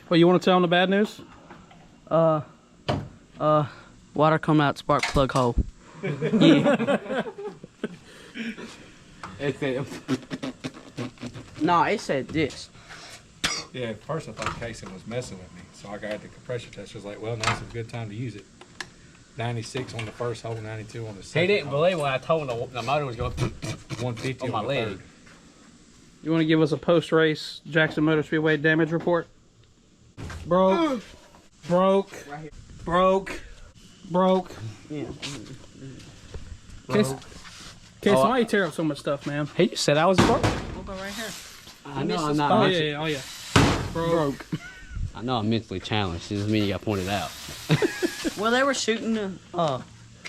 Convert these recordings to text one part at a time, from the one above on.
Well, you want to tell them the bad news? Water come out spark plug hole. Yeah. No, it said this. Yeah, at first I thought Casey was messing with me, so I got the compressor test. I was like, well, now's a good time to use it. 96 on the first hole, 92 on the second. He didn't believe when I told him the motor was going 150 on my the leg. third. You want to give us a post-race Jackson Motor Speedway damage report? Broke. Broke. Right here. Broke. Broke. Yeah. Casey, why you tear up so much stuff, man? He just said I was broke. We'll go right here. I know I'm not. Oh, yeah. Oh, yeah. Broke. I know I'm mentally challenged. Doesn't mean you got pointed out. Well, they were shooting the,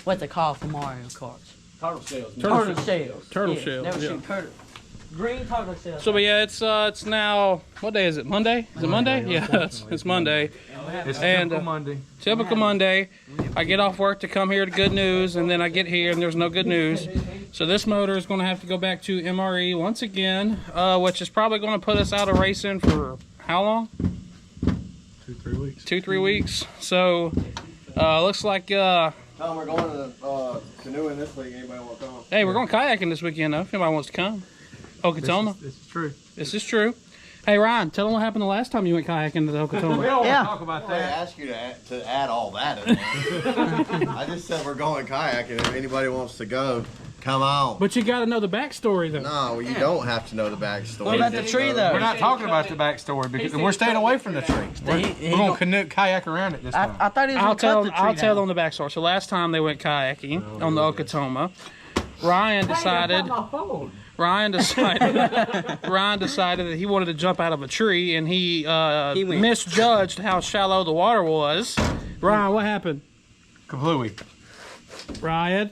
what they call for Mario Karts. Turtle shells. Turtle shells. Turtle yeah, shells, They were yeah. shooting green turtle shells. So, but yeah, it's now, what day is it? Monday? Is it Monday? Yeah, it's Monday. It's And, typical Monday. Typical Monday. I get off work to come here to good news, and then I get here and there's no good news. So this motor is going to have to go back to MRE once again, which is probably going to put us out of racing for how long? 2-3 weeks. 2-3 weeks. So looks like Tom, we're going to canoeing this week. Anybody want to come? hey, we're going kayaking this weekend though. If anybody wants to come, Okatoma. This is true. This is true. Hey Ryan, tell them what happened the last time you went kayaking to the Okatoma. We don't Yeah. want to talk about I that. asked you to add all that in there. I just said we're going kayaking. If anybody wants to go, come on. But you got to know the backstory though. No, you don't have to know the backstory. What about the tree, though? We're not talking about the backstory because we're staying away from the tree. We're going to canoe kayak around it this time. I thought he was I'll going to cut tell the tree I'll tell down. them the backstory. So last time they went kayaking on the Okatoma, Ryan decided that he wanted to jump out of a tree, and he went. misjudged how shallow the water was. Ryan, what happened? Kablooey. Ryan,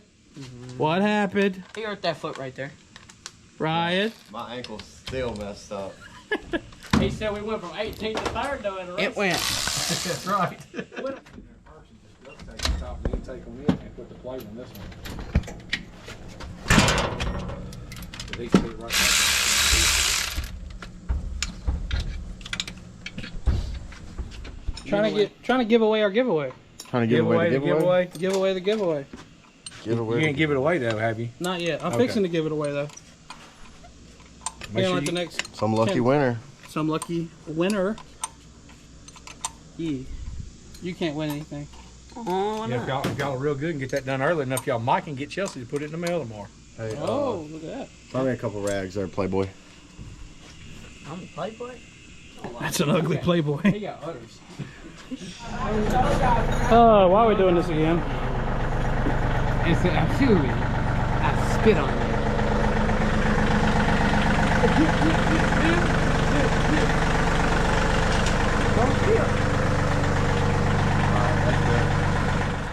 what happened? He hurt that foot right there. Ryan, My ankle's still messed up. He said we went from 18th to 3rd though in a race. It went. That's right. Take them in and put the plate on this one. These two right trying to give away our giveaway. Trying to give away the giveaway. Give away the giveaway. You ain't give it away though, have you? Not yet. I'm Okay. fixing to give it away though. Make sure Like the you- next Some lucky 10. winner. Some lucky winner. Yeah. You can't win anything. Oh, Yeah, if y'all are real good and get that done early enough, y'all might can get Chelsea to put it in the mail tomorrow. Hey, Oh, look at that. find me a couple rags there, Playboy. I'm a playboy. That's an ugly Playboy. He got udders. Why are we doing this again? It's absolutely. I spit on you.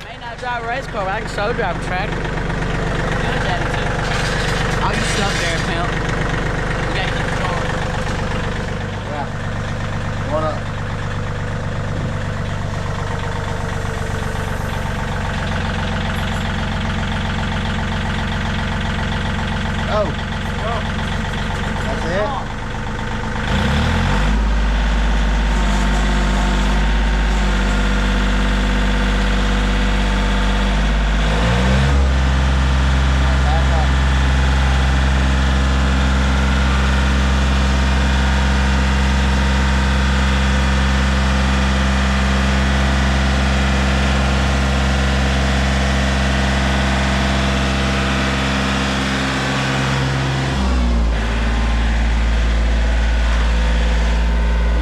May not drive a race car, but I can so drive a tractor. Good at it too. I'll use stuff there, pimp. You gotta keep it going. What up? Oh. That's it?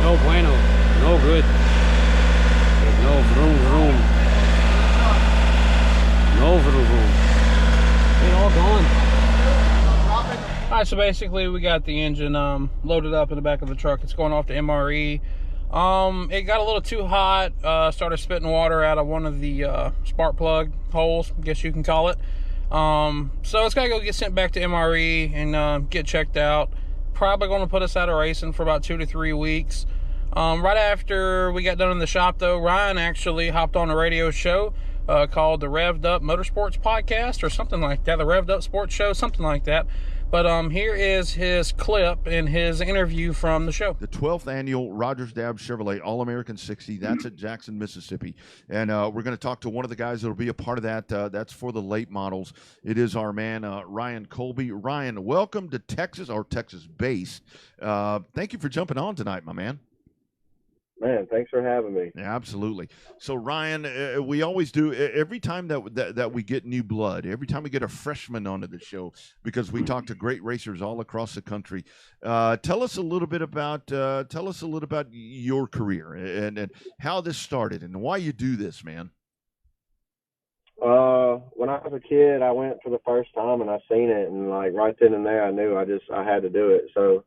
No bueno. No good. There's no vroom vroom. No vroom vroom. It's all gone. All right, so basically we got the engine loaded up in the back of the truck. It's going off to MRE. It got a little too hot. Started spitting water out of one of the spark plug holes, I guess you can call it. So it's got to go get sent back to MRE and get checked out. Probably going to put us out of racing for about 2 to 3 weeks. Right after we got done in the shop, though, Ryan actually hopped on a radio show called the Revved Up Motorsports Podcast or something like that. The Revved Up Sports Show, something like that. But here is his clip and his interview from the show. The 12th annual Rogers Dabbs Chevrolet All-American 60. That's at Jackson, Mississippi. And we're going to talk to one of the guys that will be a part of that. That's for the late models. It is our man, Ryan Colby. Ryan, welcome to Texas, or Texas base. Thank you for jumping on tonight, my man. Man, thanks for having me. Yeah, absolutely. So, Ryan, we always do every time that we get new blood, every time we get a freshman onto the show, because we talk to great racers all across the country. Tell us a little bit about your career and how this started and why you do this, man. When I was a kid, I went for the first time and I seen it, and like right then and there, I knew I had to do it. So.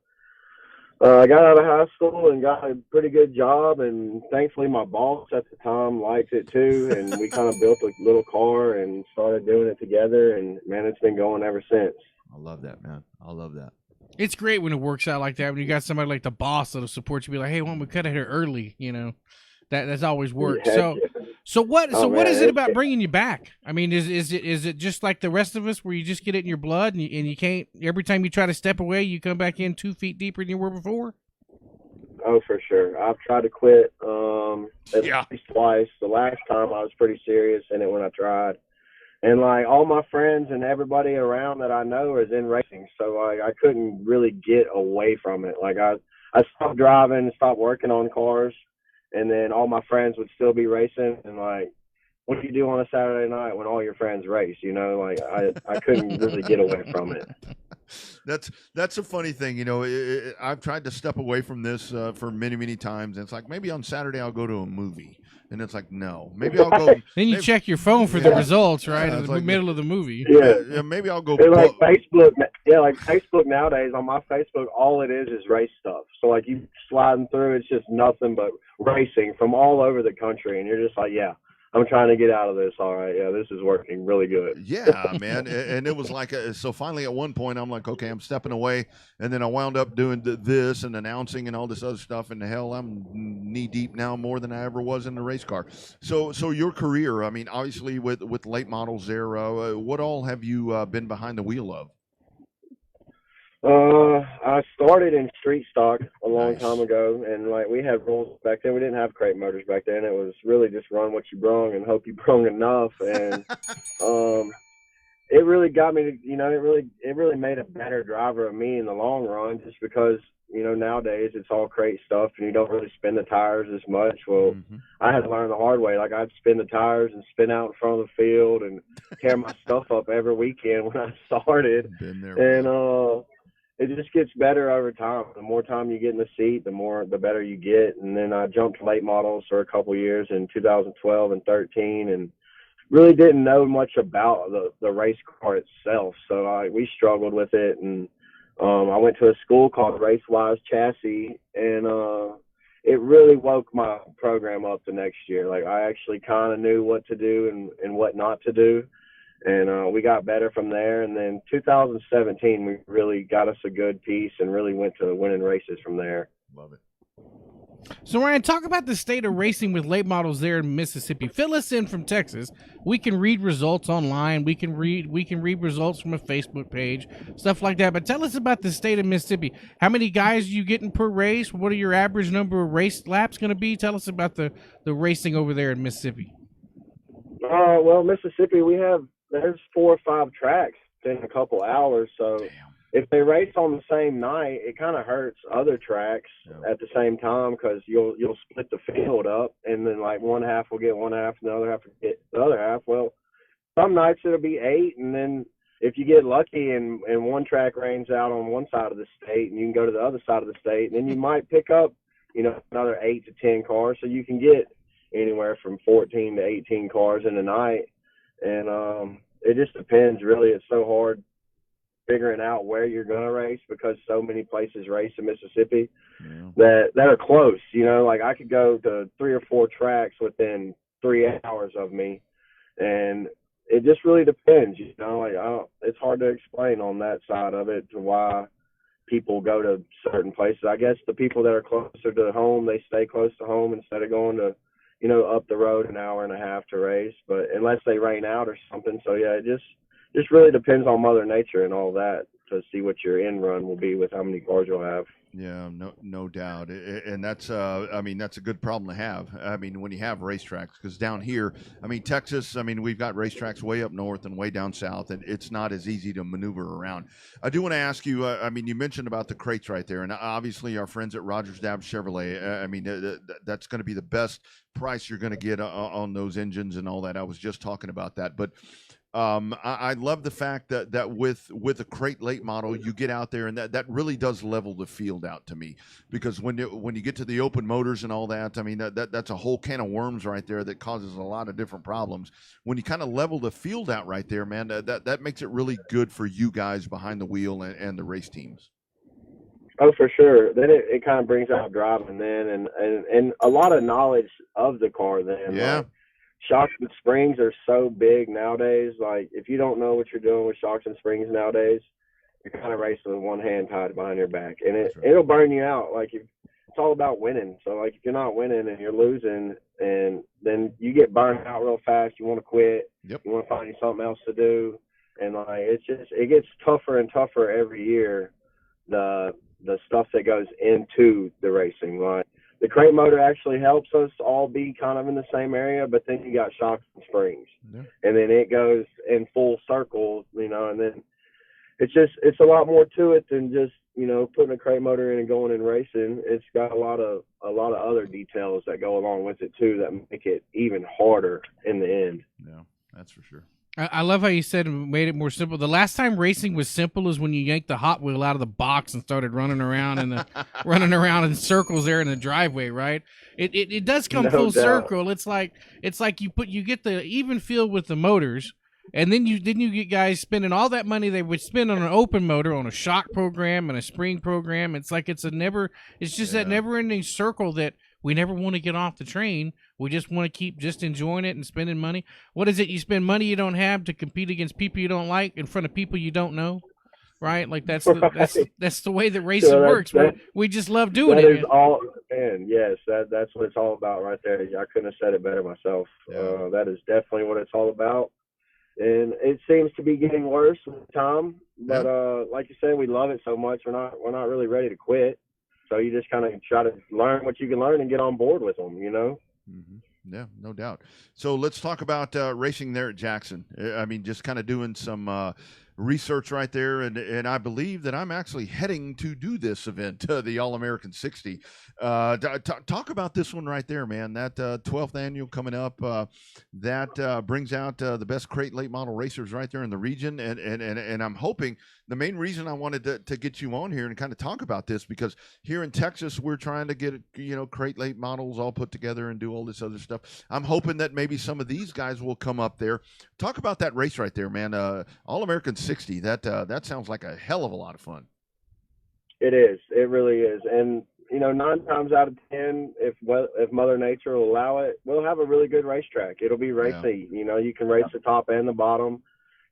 I got out of high school and got a pretty good job, and thankfully my boss at the time liked it too, and we kind of built a little car and started doing it together, and man, it's been going ever since. I love that, man. I love that. It's great when it works out like that, when you got somebody like the boss that'll support you, be like, hey, why don't we cut it here early, you know? That's always worked. Yeah. So what Man, is it about bringing you back? I mean, is it just like the rest of us where you just get it in your blood and you can't, every time you try to step away, you come back in 2 feet deeper than you were before? Oh, for sure. I've tried to quit at least twice. The last time I was pretty serious in it when I tried. And like all my friends and everybody around that I know is in racing, so I couldn't really get away from it. Like I stopped driving, stopped working on cars, and then all my friends would still be racing. And like, what do you do on a Saturday night when all your friends race? You know, like I couldn't really get away from it. That's a funny thing, you know. I've tried to step away from this for many times, and it's like maybe on Saturday I'll go to a movie, and it's like no, maybe I'll go. Then you check your phone for the results, right, in the like, middle of the movie. Yeah, maybe I'll go. Like Facebook, like Facebook nowadays on my Facebook, all it is race stuff. So like you sliding through, it's just nothing but racing from all over the country, and you're just like, yeah. I'm trying to get out of this. All right. Yeah, this is working really good. Yeah, man. And it was like, so finally at one point, I'm like, okay, I'm stepping away. And then I wound up doing this and announcing and all this other stuff. And hell, I'm knee deep now more than I ever was in the race car. So your career, I mean, obviously with late models there, what all have you been behind the wheel of? I started in street stock a long time ago, and like we had rules back then. We didn't have crate motors back then. It was really just run what you brung and hope you brung enough. And it really got me to, you know, it really made a better driver of me in the long run, just because, you know, nowadays it's all crate stuff and you don't really spin the tires as much. Well, I had to learn the hard way. Like I'd spin the tires and spin out in front of the field and tear my stuff up every weekend when I started. Been there, and it just gets better over time. The more time you get in the seat, the better you get. And then I jumped to late models for a couple years in 2012 and 13, and really didn't know much about the race car itself. So we struggled with it. And I went to a school called Racewise Chassis, and it really woke my program up the next year. Like I actually kind of knew what to do and what not to do. And we got better from there. And then 2017, we really got us a good piece and really went to winning races from there. Love it. So Ryan, talk about the state of racing with late models there in Mississippi. Fill us in from Texas. We can read results online. We can read results from a Facebook page, stuff like that. But tell us about the state of Mississippi. How many guys are you getting per race? What are your average number of race laps going to be? Tell us about the racing over there in Mississippi. Well, Mississippi, there's 4 or 5 tracks in a couple hours. So if they race on the same night, it kind of hurts other tracks at the same time, because you'll split the field up, and then like one half will get one half and the other half will get the other half. Well, some nights it'll be 8, and then if you get lucky and one track rains out on one side of the state and you can go to the other side of the state, and then you might pick up, you know, another 8 to 10 cars. So you can get anywhere from 14 to 18 cars in a night. And it just depends, really. It's so hard figuring out where you're going to race, because so many places race in Mississippi that are close. You know, like I could go to 3 or 4 tracks within 3 hours of me, and it just really depends. You know, like it's hard to explain on that side of it to why people go to certain places. I guess the people that are closer to home, they stay close to home instead of going to, you know, up the road an hour and a half to race, but unless they rain out or something. So yeah, it just really depends on Mother Nature and all that. to see what your end run will be with how many cars you'll have. Yeah, no doubt, and that's I mean, that's a good problem to have. I mean, when you have racetracks, because down here, I mean, Texas, I mean, we've got racetracks way up north and way down south, and it's not as easy to maneuver around. I do want to ask you. I mean, you mentioned about the crates right there, and obviously our friends at Rogers Dab Chevrolet. I mean, that's going to be the best price you're going to get on those engines and all that. I was just talking about that, but. I love the fact that with a crate late model, you get out there and that really does level the field out to me, because when you get to the open motors and all that, I mean, that's a whole can of worms right there that causes a lot of different problems. When you kind of level the field out right there, man, that makes it really good for you guys behind the wheel and the race teams. Oh, for sure. Then it kind of brings out driving then and a lot of knowledge of the car then. Yeah. Like, shocks and springs are so big nowadays. Like, if you don't know what you're doing with shocks and springs nowadays, you're kind of racing with one hand tied behind your back, and it'll burn you out. Like, it's all about winning. So, like, if you're not winning and you're losing, and then you get burned out real fast, you want to quit. Yep. You want to find you something else to do, and like it gets tougher and tougher every year. The stuff that goes into the racing, like. The crate motor actually helps us all be kind of in the same area, but then you got shocks and springs, and then it goes in full circle, you know, and then it's a lot more to it than just, you know, putting a crate motor in and going and racing. It's got a lot of other details that go along with it too that make it even harder in the end. Yeah, that's for sure. I love how you said made it more simple. The last time racing was simple is when you yanked the Hot Wheel out of the box and started running around in circles there in the driveway, right? It does come full circle. It's like you get the even feel with the motors, and then you get guys spending all that money they would spend on an open motor, on a shock program and a spring program. It's like that never ending circle that we never want to get off the train. We just want to keep just enjoying it and spending money. What is it? You spend money you don't have to compete against people you don't like in front of people you don't know, right? Like that's the way that racing works. We just love doing it. That is all, man. Yes, that's what it's all about right there. I couldn't have said it better myself. Yeah. That is definitely what it's all about, and it seems to be getting worse with time. But like you said, we love it so much. We're not really ready to quit. So you just kind of try to learn what you can learn and get on board with them, you know? Mm-hmm. Yeah, no doubt. So let's talk about racing there at Jackson. I mean, just kind of doing some research right there, and I believe that I'm actually heading to do this event, the All-American 60. Talk about this one right there, man. That 12th annual coming up, that brings out the best crate late model racers right there in the region, and I'm hoping. The main reason I wanted to get you on here and kind of talk about this, because here in Texas, we're trying to get, crate late models all put together and do all this other stuff. I'm hoping that maybe some of these guys will come up there. Talk about that race right there, man. All-American 60. That sounds like a hell of a lot of fun. It is. It really is. And, 9 times out of 10, if Mother Nature will allow it, we'll have a really good racetrack. It'll be racy. Yeah. You can race the top and the bottom.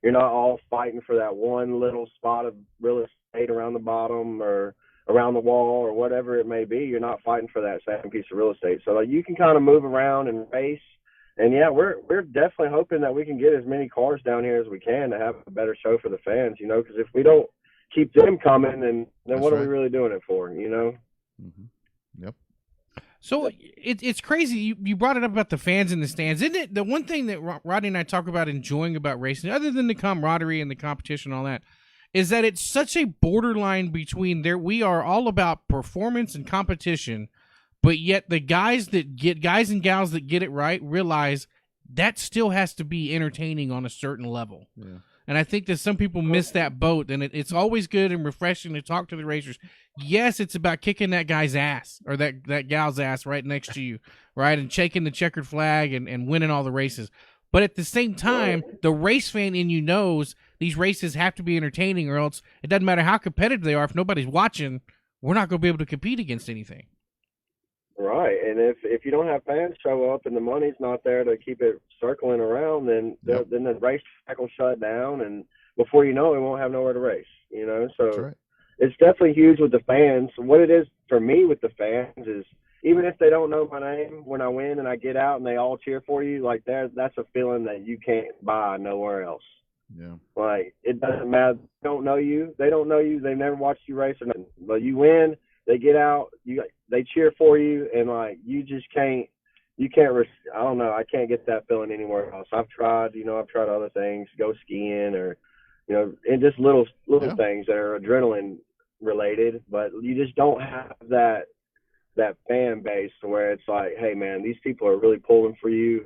You're not all fighting for that one little spot of real estate around the bottom or around the wall or whatever it may be. You're not fighting for that same piece of real estate. So you can kind of move around and race. And yeah, we're definitely hoping that we can get as many cars down here as we can to have a better show for the fans, because if we don't keep them coming, then what are we really doing it for, Mm-hmm. Yep. So it's crazy. You brought it up about the fans in the stands. Isn't it the one thing that Rodney and I talk about enjoying about racing, other than the camaraderie and the competition and all that, is that it's such a borderline between we are all about performance and competition, but yet the guys and gals that get it right realize that still has to be entertaining on a certain level. Yeah. And I think that some people miss that boat, and it's always good and refreshing to talk to the racers. Yes, it's about kicking that guy's ass or that gal's ass right next to you, right, and shaking the checkered flag and winning all the races. But at the same time, the race fan in you knows these races have to be entertaining, or else it doesn't matter how competitive they are. If nobody's watching, we're not going to be able to compete against anything. Right, and if you don't have fans show up and the money's not there to keep it circling around, then the racetrack will shut down, and before you know it, we won't have nowhere to race. So That's right. It's definitely huge with the fans. What it is for me with the fans is, even if they don't know my name, when I win and I get out and they all cheer for you, like that's a feeling that you can't buy nowhere else. Yeah. Like, it doesn't matter. They don't know you. They don't know you. They've never watched you race or nothing. But you win. They get out. They cheer for you, and like you just can't. You can't. I don't know. I can't get that feeling anywhere else. I've tried. I've tried other things, go skiing or, and just little things that are adrenaline related. But you just don't have that fan base to where it's like, hey man, these people are really pulling for you.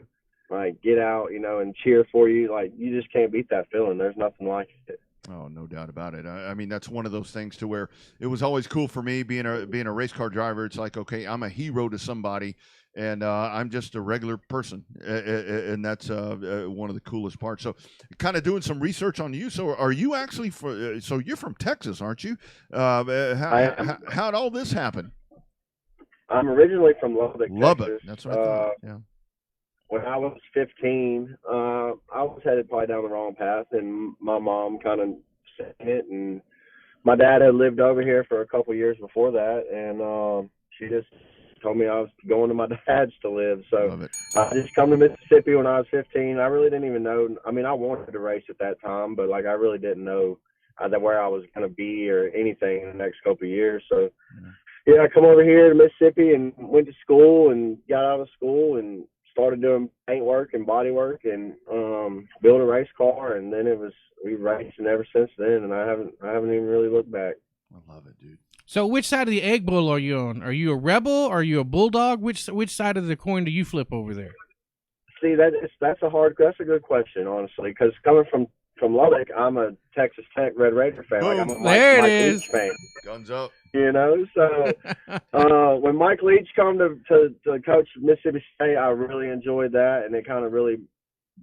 Like, get out, and cheer for you. Like, you just can't beat that feeling. There's nothing like it. Oh, no doubt about it. I mean, that's one of those things to where it was always cool for me being a race car driver. It's like, okay, I'm a hero to somebody, and I'm just a regular person, and that's one of the coolest parts. So, kind of doing some research on you. So, are you actually so you're from Texas, aren't you? How'd all this happen? I'm originally from Lubbock, Texas. That's what I thought. Yeah. When I was 15, I was headed probably down the wrong path, and my mom kind of said it. And my dad had lived over here for a couple years before that, and she just told me I was going to my dad's to live. So I just come to Mississippi when I was 15. I really didn't even know. I mean, I wanted to race at that time, but like I really didn't know where I was going to be or anything in the next couple of years. So yeah, I come over here to Mississippi and went to school and got out of school and started doing paint work and body work and built a race car, and then we've racing ever since then, and I haven't even really looked back. I love it, dude. So which side of the egg bowl are you on? Are you a rebel? Are you a bulldog? Which side of the coin do you flip over there? See, that's a good question, honestly, because coming from Lubbock, I'm a Texas Tech Red Raider fan. Like, I'm a Mike Leach fan. Guns up. So when Mike Leach come to coach Mississippi State, I really enjoyed that, and it kind of really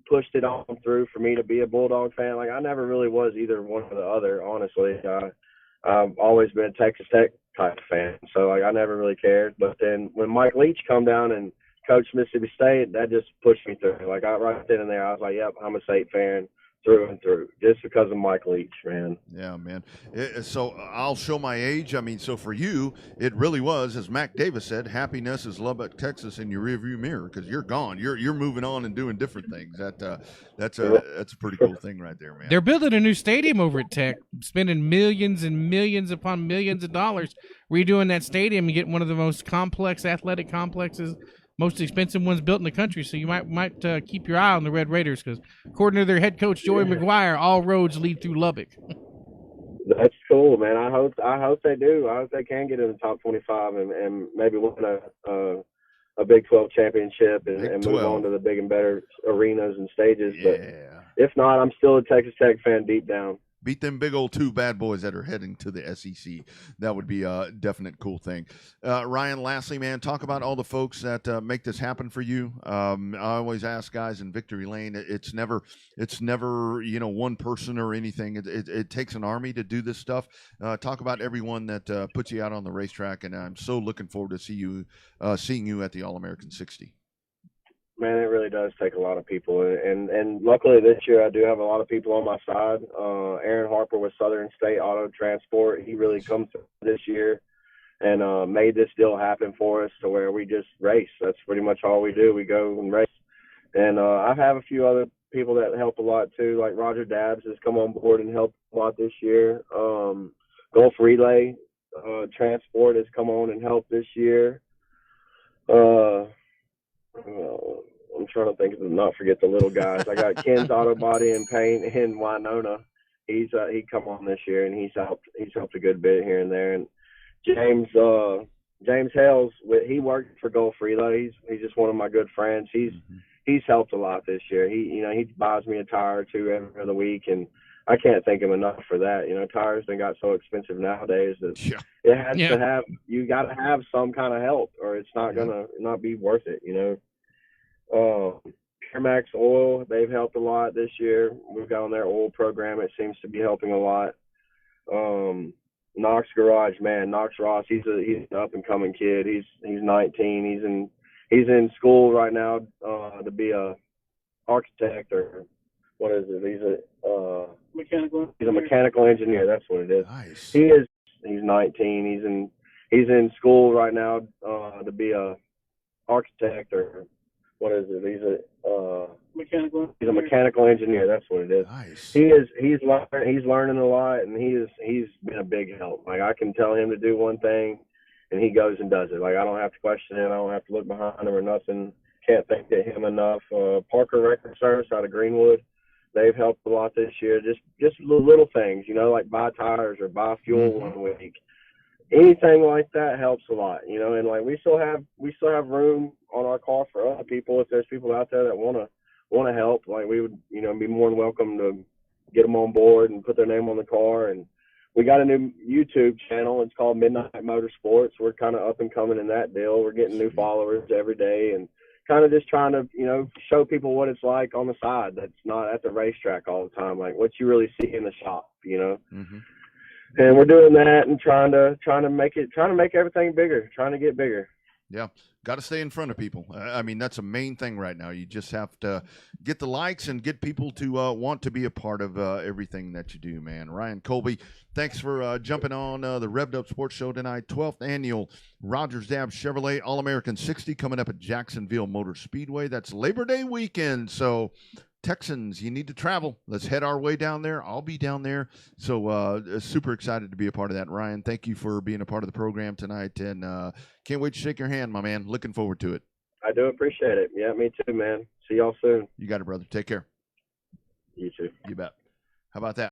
pushed it on through for me to be a Bulldog fan. Like, I never really was either one or the other, honestly. I've always been a Texas Tech type fan, so like I never really cared. But then when Mike Leach come down and coached Mississippi State, that just pushed me through. Like, right then and there, I was like, yep, I'm a State fan through and through, just because of Mike Leach, man. Yeah, man. So I'll show my age. I mean, so for you, it really was, as Mac Davis said, happiness is Lubbock, Texas in your rearview mirror, because you're gone. You're moving on and doing different things. That's a pretty cool thing right there, man. They're building a new stadium over at Tech, spending millions and millions upon millions of dollars redoing that stadium and getting one of the most complex athletic complexes, most expensive ones built in the country. So you might keep your eye on the Red Raiders, because according to their head coach Joey McGuire, all roads lead through Lubbock. That's cool, man. I hope they do. I hope they can get in the top 25 and maybe win a Big 12 championship and move on to the big and better arenas and stages. Yeah. But if not, I'm still a Texas Tech fan deep down. Beat them big old two bad boys that are heading to the SEC. That would be a definite cool thing. Ryan, lastly, man, talk about all the folks that make this happen for you. I always ask guys in Victory Lane, it's never one person or anything. It takes an army to do this stuff. Talk about everyone that puts you out on the racetrack, and I'm so looking forward to seeing you at the All-American 60. Man, it really does take a lot of people, and luckily this year I do have a lot of people on my side. Aaron Harper with Southern State Auto Transport, he really come through this year and made this deal happen for us to where we just race. That's pretty much all we do. We go and race. And I have a few other people that help a lot too, like Roger Dabbs has come on board and helped a lot this year. Gulf Relay Transport has come on and helped this year. I'm trying to think of not forget the little guys. I got Ken's Auto Body and Paint in Winona. He come on this year and he's helped a good bit here and there. And James Hales, he worked for Gulf Relay. He's just one of my good friends. He's helped a lot this year. He buys me a tire or two every other week, and I can't thank him enough for that. Tires done got so expensive nowadays that it has to have, you got to have some kind of help or it's not going to not be worth it, Max Oil, they've helped a lot this year. We've got on their oil program. It seems to be helping a lot. Knox Garage, man, Knox Ross, he's an up and coming kid. He's 19. He's in school right now to be a architect or what is it? He's a mechanical engineer. That's what it is. Nice. He's 19. He's in school right now to be a architect or what is it? He's He's a mechanical engineer. That's what it is. Nice. He's learning a lot, and he's been a big help. Like, I can tell him to do one thing, and he goes and does it. Like, I don't have to question it. I don't have to look behind him or nothing. Can't thank him enough. Parker Record Service out of Greenwood, they've helped a lot this year. Just little things, like buy tires or buy fuel 1 week. Anything like that helps a lot, and like we still have room on our car for other people. If there's people out there that want to help, like, we would, be more than welcome to get them on board and put their name on the car. And we got a new YouTube channel. It's called Midnight Motorsports. We're kind of up and coming in that deal. We're getting new followers every day, and kind of just trying to, show people what it's like on the side that's not at the racetrack all the time, like what you really see in the shop, Mm-hmm. And we're doing that and trying to make everything bigger, trying to get bigger. Yeah, got to stay in front of people. I mean, that's a main thing right now. You just have to get the likes and get people to want to be a part of everything that you do, man. Ryan Colby, thanks for jumping on the Revved Up Sports Show tonight. 12th annual Rogers Dabbs Chevrolet All-American 60 coming up at Jacksonville Motor Speedway. That's Labor Day weekend, so Texans, you need to travel. Let's head our way down there. I'll be down there. So super excited to be a part of that. Ryan, thank you for being a part of the program tonight. And can't wait to shake your hand, my man. Looking forward to it. I do appreciate it. Yeah, me too, man. See y'all soon. You got it, brother. Take care. You too. You bet. How about that?